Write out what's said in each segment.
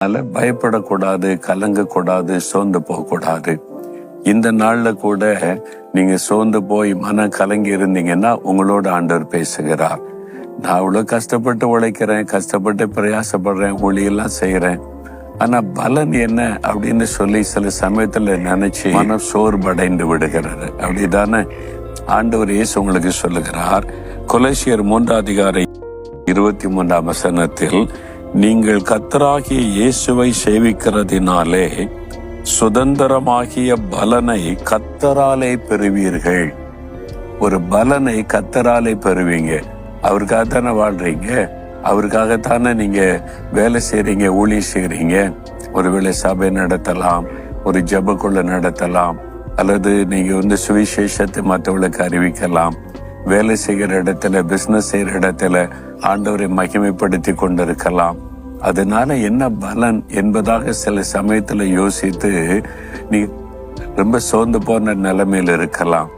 அதனால பயப்படக்கூடாது, கலங்கக்கூடாது, சோர்ந்து போகக்கூடாது. இந்த நாள்ல கூட நீங்க சோர்ந்து போய் மனம் கலங்கி இருந்தீங்கன்னா உங்களோட ஆண்டவர் பேசுகிறார். நான் அவ்வளவு கஷ்டப்பட்டு உழைக்கிறேன், கஷ்டப்பட்டு பிரயாசப்படுறேன், ஊழியெல்லாம் செய்யறேன், ஆனா பலன் என்ன அப்படின்னு சொல்லி சில சமயத்துல நினைச்சு மனம் சோர்வடைந்து விடுகிறது. அப்படிதானே ஆண்டவர் இயேசு உங்களுக்கு சொல்லுகிறார். கொலோசியர் 3:23 நீங்கள் கர்த்தராகிய இயேசுவை சேவிக்கிறதினாலே சுதந்திரமாகிய பலனை கர்த்தராலே பெறுவீர்கள். ஒரு பலனை கர்த்தராலே பெறுவீங்க. அவருக்காக தானே வாழ்றீங்க, அவருக்காகத்தானே நீங்க வேலை செய்றீங்க, ஊழியம் செய்றீங்க. ஒருவேளை சபை நடத்தலாம், ஒரு ஜெபக்குள்ள நடத்தலாம், அல்லது நீங்க சுவிசேஷத்தை மற்றவர்களுக்கு அறிவிக்கலாம். வேலை செய்கிற இடத்துல, பிசினஸ் செய்யற இடத்துல ஆண்டவரை மகிமைப்படுத்தி கொண்டிருக்கலாம். அதனால என்ன பலன் என்பதாக சில சமயத்துல யோசித்து நீ ரொம்ப சோர்ந்து போன நிலைமையில இருக்கலாம்.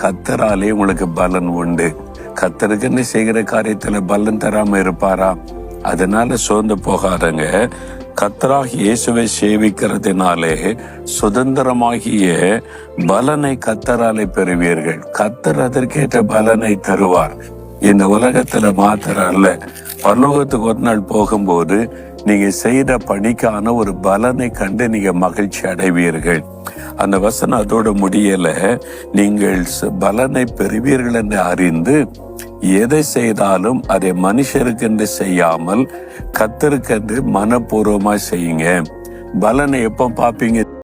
கர்த்தராலே உங்களுக்கு பலன் உண்டு. கர்த்தருக்குன்னு செய்கிற காரியத்துல பலன் தராம இருப்பாரா? அதனால சோர்ந்து போகாதங்க. கர்த்தராகிய இயேசுவை சேவிக்கிறதுனாலே சுதந்திரமாகிய பலனை கர்த்தராலே பெறுவீர்கள். கர்த்தர் அதற்கேற்ற பலனை தருவார். இந்த உலகத்துல மாத்திரம் அல்ல, பரலோகத்துக்கு ஒரு நாள் போகும்போது நீங்க செய்த பணிக்கான ஒரு பலனை கண்டு நீங்க மகிழ்ச்சி அடைவீர்கள். அந்த வசனம் அதோட முடியல. நீங்கள் பலனை பெறுவீர்கள் என்று அறிந்து எதை செய்தாலும் அதை மனுஷருக்கென்று செய்யாமல் கர்த்தருக்கென்று மனப்பூர்வமா செய்யுங்க. பலனை எப்ப பார்ப்பீங்க?